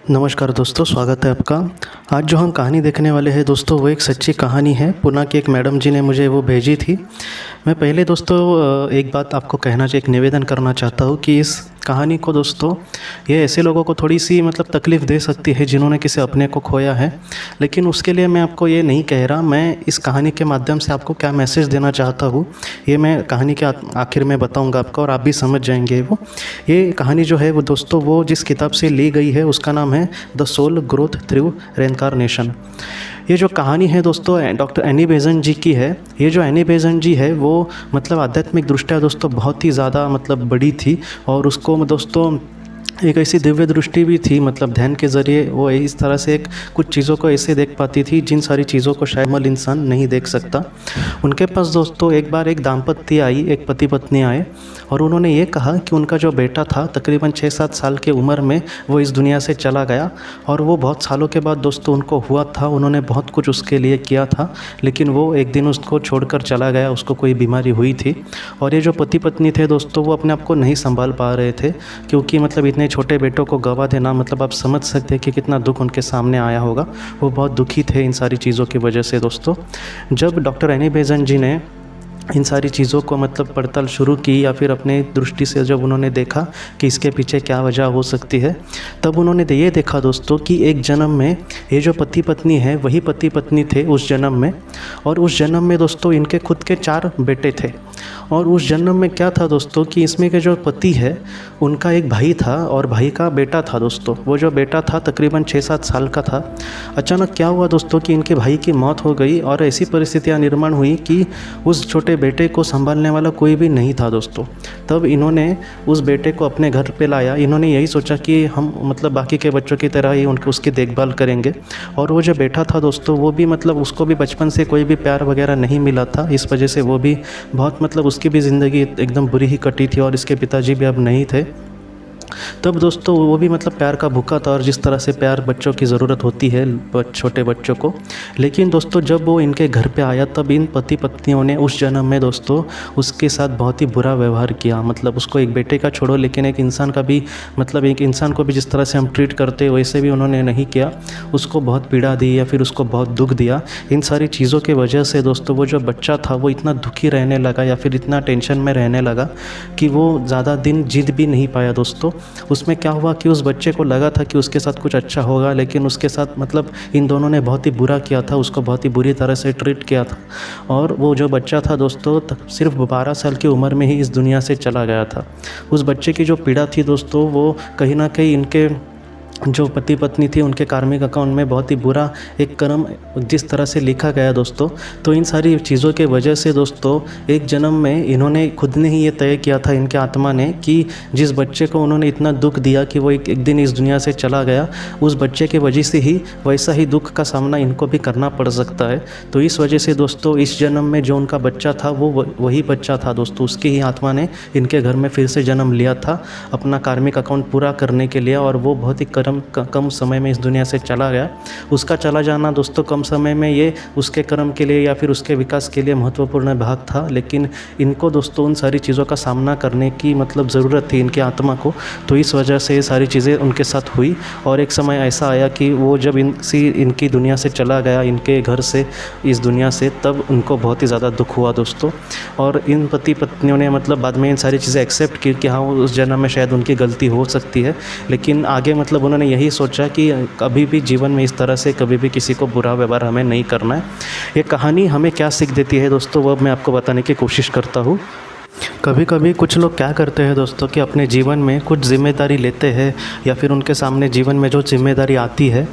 नमस्कार दोस्तों, स्वागत है आपका। आज जो हम कहानी देखने वाले हैं दोस्तों, वो एक सच्ची कहानी है। पुणे की एक मैडम जी ने मुझे वो भेजी थी। मैं पहले दोस्तों एक बात आपको कहना चाहिए, एक निवेदन करना चाहता हूँ कि इस कहानी को दोस्तों, ये ऐसे लोगों को थोड़ी सी तकलीफ़ दे सकती है जिन्होंने किसी अपने को खोया है। लेकिन उसके लिए मैं आपको ये नहीं कह रहा। मैं इस कहानी के माध्यम से आपको क्या मैसेज देना चाहता हूँ, ये मैं कहानी के आखिर में बताऊँगा आपको, और आप भी समझ जाएंगे। ये कहानी जो है वो दोस्तों, वो जिस किताब से ली गई है उसका नाम है द सोल ग्रोथ थ्रू रेनकार्नेशन। ये जो कहानी है दोस्तों, डॉक्टर एनी बेज़ंट जी की है। ये जो एनी बेज़ंट जी है वो आध्यात्मिक दृष्टया दोस्तों बहुत ही ज़्यादा बड़ी थी, और उसको दोस्तों एक ऐसी दिव्य दृष्टि भी थी। ध्यान के ज़रिए वो इस तरह से कुछ चीज़ों को ऐसे देख पाती थी जिन सारी चीज़ों को शायद नॉर्मल इंसान नहीं देख सकता। उनके पास दोस्तों एक बार एक दाम्पत्य आई, एक पति पत्नी आए, और उन्होंने ये कहा कि उनका जो बेटा था तकरीबन 6-7 साल की उम्र में वो इस दुनिया से चला गया। और वो बहुत सालों के बाद दोस्तों उनको हुआ था, उन्होंने बहुत कुछ उसके लिए किया था, लेकिन वो एक दिन उसको छोड़कर चला गया। उसको कोई बीमारी हुई थी, और ये जो पति पत्नी थे दोस्तों, वो अपने आप को नहीं संभाल पा रहे थे, क्योंकि इतने छोटे बेटों को गवा देना, आप समझ सकते हैं कि कितना दुख उनके सामने आया होगा। वो बहुत दुखी थे इन सारी चीज़ों की वजह से दोस्तों। जब डॉक्टर एनी बेज़ंट जी ने इन सारी चीज़ों को पड़ताल शुरू की, या फिर अपने दृष्टि से जब उन्होंने देखा कि इसके पीछे क्या वजह हो सकती है, तब उन्होंने ये देखा दोस्तों कि एक जन्म में ये जो पति पत्नी है वही पति पत्नी थे उस जन्म में। और उस जन्म में दोस्तों इनके खुद के 4 बेटे थे। और उस जन्म में क्या था दोस्तों कि इसमें के जो पति है उनका एक भाई था, और भाई का बेटा था दोस्तों। वो जो बेटा था तकरीबन 6-7 साल का था। अचानक क्या हुआ दोस्तों कि इनके भाई की मौत हो गई, और ऐसी परिस्थितियाँ निर्माण हुई कि उस छोटे बेटे को संभालने वाला कोई भी नहीं था दोस्तों। तब इन्होंने उस बेटे को अपने घर पे लाया। इन्होंने यही सोचा कि हम बाकी के बच्चों की तरह ही उसकी देखभाल करेंगे। और वो जो बेटा था दोस्तों, वो भी उसको भी बचपन से कोई भी प्यार वगैरह नहीं मिला था। इस वजह से वो भी बहुत उसकी भी ज़िंदगी एकदम बुरी ही कटी थी, और इसके पिताजी भी अब नहीं थे। तब दोस्तों वो भी प्यार का भूखा था, और जिस तरह से प्यार बच्चों की ज़रूरत होती है छोटे बच्चों को। लेकिन दोस्तों जब वो इनके घर पे आया, तब इन पति पत्नियों ने उस जन्म में दोस्तों उसके साथ बहुत ही बुरा व्यवहार किया। उसको एक बेटे का छोड़ो, लेकिन एक इंसान का भी एक इंसान को भी जिस तरह से हम ट्रीट करते हैं वैसे भी उन्होंने नहीं किया। उसको बहुत पीड़ा दी, या फिर उसको बहुत दुख दिया। इन सारी चीज़ों की वजह से दोस्तों वो जो बच्चा था वो इतना दुखी रहने लगा, या फिर इतना टेंशन में रहने लगा कि वो ज़्यादा दिन जिद भी नहीं पाया दोस्तों। उसमें क्या हुआ कि उस बच्चे को लगा था कि उसके साथ कुछ अच्छा होगा, लेकिन उसके साथ इन दोनों ने बहुत ही बुरा किया था, उसको बहुत ही बुरी तरह से ट्रीट किया था। और वो जो बच्चा था दोस्तों सिर्फ 12 साल की उम्र में ही इस दुनिया से चला गया था। उस बच्चे की जो पीड़ा थी दोस्तों, वो कहीं ना कहीं इनके जो पति पत्नी थी उनके कार्मिक अकाउंट में बहुत ही बुरा एक कर्म जिस तरह से लिखा गया दोस्तों। तो इन सारी चीज़ों के वजह से दोस्तों एक जन्म में इन्होंने खुद ने ही ये तय किया था, इनके आत्मा ने, कि जिस बच्चे को उन्होंने इतना दुख दिया कि वो एक दिन इस दुनिया से चला गया, उस बच्चे की वजह से ही वैसा ही दुख का सामना इनको भी करना पड़ सकता है। तो इस वजह से दोस्तों इस जन्म में जो उनका बच्चा था वो वही बच्चा था दोस्तों। उसकी ही आत्मा ने इनके घर में फिर से जन्म लिया था अपना कार्मिक अकाउंट पूरा करने के लिए, और वो बहुत ही कम समय में इस दुनिया से चला गया। उसका चला जाना दोस्तों कम समय में ये उसके कर्म के लिए या फिर उसके विकास के लिए महत्वपूर्ण भाग था, लेकिन इनको दोस्तों उन सारी चीज़ों का सामना करने की ज़रूरत थी इनके आत्मा को। तो इस वजह से ये सारी चीज़ें उनके साथ हुई, और एक समय ऐसा आया कि वो जब इनकी दुनिया से चला गया, इनके घर से इस दुनिया से, तब उनको बहुत ही ज़्यादा दुख हुआ दोस्तों। और इन पति पत्नियों ने बाद में इन सारी चीज़ें एक्सेप्ट की कि हाँ उस जन्म में शायद उनकी गलती हो सकती है, लेकिन आगे उन्होंने यही सोचा कि कभी भी जीवन में इस तरह से कभी भी किसी को बुरा व्यवहार हमें नहीं करना है। ये कहानी हमें क्या सीख देती है दोस्तों, वो मैं आपको बताने की कोशिश करता हूँ। कभी कभी कुछ लोग क्या करते हैं दोस्तों कि अपने जीवन में कुछ जिम्मेदारी लेते हैं, या फिर उनके सामने जीवन में जो जिम्मेदारी आती है।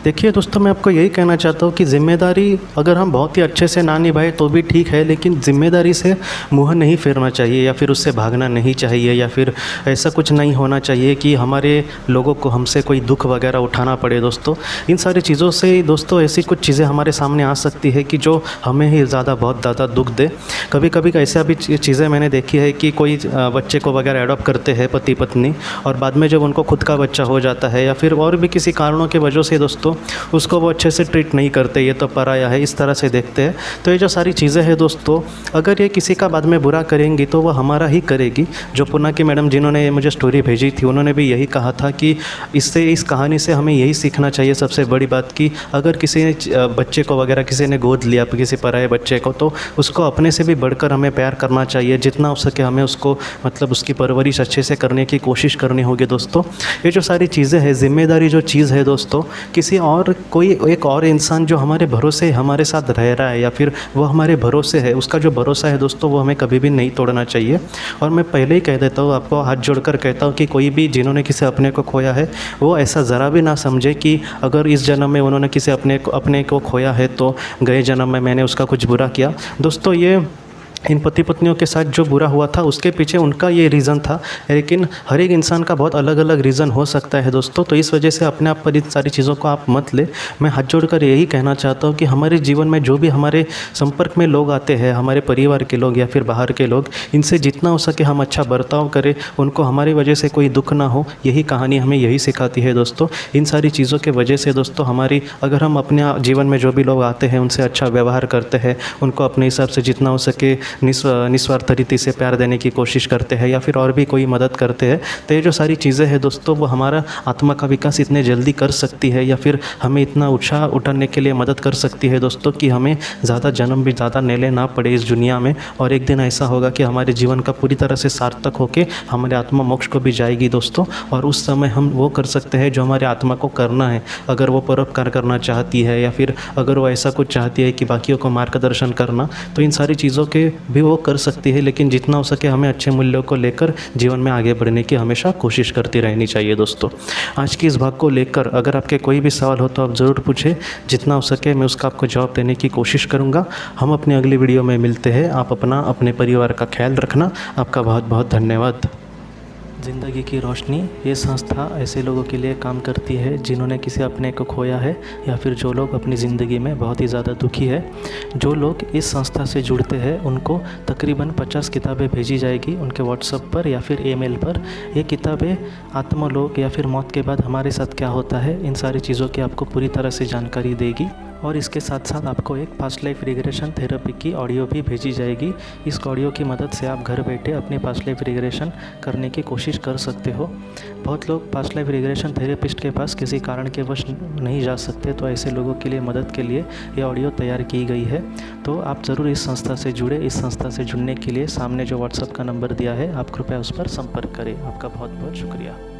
देखिए दोस्तों, मैं आपको यही कहना चाहता हूँ कि जिम्मेदारी अगर हम बहुत ही अच्छे से ना निभाए तो भी ठीक है, लेकिन जिम्मेदारी से मुँह नहीं फेरना चाहिए, या फिर उससे भागना नहीं चाहिए, या फिर ऐसा कुछ नहीं होना चाहिए कि हमारे लोगों को हमसे कोई दुख वगैरह उठाना पड़े दोस्तों। इन सारी चीज़ों से दोस्तों ऐसी कुछ चीज़ें हमारे सामने आ सकती है कि जो हमें ही बहुत ज़्यादा दुख दे। कभी कभी ऐसा भी चीज़ें मैंने देखी है है कि कोई बच्चे को वगैरह एडॉप्ट करते हैं पति पत्नी, और बाद में जब उनको खुद का बच्चा हो जाता है या फिर और भी किसी कारणों की वजह से दोस्तों उसको वो अच्छे से ट्रीट नहीं करते, ये तो पराया है, इस तरह से देखते हैं। तो ये जो सारी चीज़ें हैं दोस्तों, अगर ये किसी का बाद में बुरा करेंगी तो वो हमारा ही करेगी। जो पुना की मैडम जिन्होंने मुझे स्टोरी भेजी थी, उन्होंने भी यही कहा था कि इस कहानी से हमें यही सीखना चाहिए सबसे बड़ी बात कि अगर किसी ने बच्चे को वगैरह किसी ने गोद लिया किसी पराये बच्चे को, तो उसको अपने से भी बढ़कर हमें प्यार करना चाहिए। जितना हो सके हमें उसको मतलब उसकी परवरिश अच्छे से करने की कोशिश करनी होगी दोस्तों। ये जो सारी चीज़ें हैं, जिम्मेदारी जो चीज़ है दोस्तों, किसी और कोई एक और इंसान जो हमारे भरोसे हमारे साथ रह रहा है या फिर वो हमारे भरोसे है, उसका जो भरोसा है दोस्तों वो हमें कभी भी नहीं तोड़ना चाहिए। और मैं पहले ही कह देता हूँ, आपको हाथ जोड़कर कहता हूँ कि कोई भी जिन्होंने किसी अपने को खोया है वो ऐसा ज़रा भी ना समझे कि अगर इस जन्म में उन्होंने किसी अपने को खोया है तो गए जन्म में मैंने उसका कुछ बुरा किया। दोस्तों ये इन पति पत्नियों के साथ जो बुरा हुआ था उसके पीछे उनका ये रीज़न था, लेकिन हर एक इंसान का बहुत अलग अलग रीज़न हो सकता है दोस्तों। तो इस वजह से अपने आप पर इन सारी चीज़ों को आप मत ले। मैं हाथ जोड़कर यही कहना चाहता हूँ कि हमारे जीवन में जो भी हमारे संपर्क में लोग आते हैं, हमारे परिवार के लोग या फिर बाहर के लोग, इनसे जितना हो सके हम अच्छा बर्ताव करें, उनको हमारी वजह से कोई दुख ना हो। यही कहानी हमें यही सिखाती है दोस्तों। इन सारी चीज़ों के वजह से दोस्तों हमारी, अगर हम अपने जीवन में जो भी लोग आते हैं उनसे अच्छा व्यवहार करते हैं, उनको अपने हिसाब से जितना हो सके निस्वार्थ रीति से प्यार देने की कोशिश करते हैं या फिर और भी कोई मदद करते हैं, तो ये जो सारी चीज़ें हैं दोस्तों वो हमारा आत्मा का विकास इतने जल्दी कर सकती है या फिर हमें इतना उत्साह उठाने के लिए मदद कर सकती है दोस्तों कि हमें ज़्यादा जन्म भी ज़्यादा लेने ना पड़े इस दुनिया में। और एक दिन ऐसा होगा कि हमारे जीवन का पूरी तरह से सार्थक होकर हमारे आत्मा मोक्ष को भी जाएगी दोस्तों। और उस समय हम वो कर सकते हैं जो हमारे आत्मा को करना है। अगर वो परोपकार करना चाहती है या फिर अगर वो ऐसा कुछ चाहती है कि बाकियों को मार्गदर्शन करना, तो इन सारी चीज़ों के भी वो कर सकती है। लेकिन जितना हो सके हमें अच्छे मूल्यों को लेकर जीवन में आगे बढ़ने की हमेशा कोशिश करती रहनी चाहिए दोस्तों। आज की इस भाग को लेकर अगर आपके कोई भी सवाल हो तो आप ज़रूर पूछें, जितना हो सके मैं उसका आपको जवाब देने की कोशिश करूँगा। हम अपनी अगली वीडियो में मिलते हैं। आप अपने परिवार का ख्याल रखना। आपका बहुत बहुत धन्यवाद। ज़िंदगी की रोशनी ये संस्था ऐसे लोगों के लिए काम करती है जिन्होंने किसी अपने को खोया है या फिर जो लोग अपनी ज़िंदगी में बहुत ही ज़्यादा दुखी है। जो लोग इस संस्था से जुड़ते हैं उनको तकरीबन 50 किताबें भेजी जाएगी उनके व्हाट्सएप पर या फिर ईमेल पर। ये किताबें आत्मलोक या फिर मौत के बाद हमारे साथ क्या होता है, इन सारी चीज़ों की आपको पूरी तरह से जानकारी देगी। और इसके साथ साथ आपको एक पास्ट लाइफ रिग्रेशन थेरेपी की ऑडियो भी भेजी जाएगी। इस ऑडियो की मदद से आप घर बैठे अपनी पास्ट लाइफ रिग्रेशन करने की कोशिश कर सकते हो। बहुत लोग पास्ट लाइफ रिग्रेशन थेरेपिस्ट के पास किसी कारण के वश नहीं जा सकते, तो ऐसे लोगों के लिए मदद के लिए ये ऑडियो तैयार की गई है। तो आप ज़रूर इस संस्था से जुड़े। इस संस्था से जुड़ने के लिए सामने जो व्हाट्सएप का नंबर दिया है आप कृपया उस पर संपर्क करें। आपका बहुत बहुत शुक्रिया।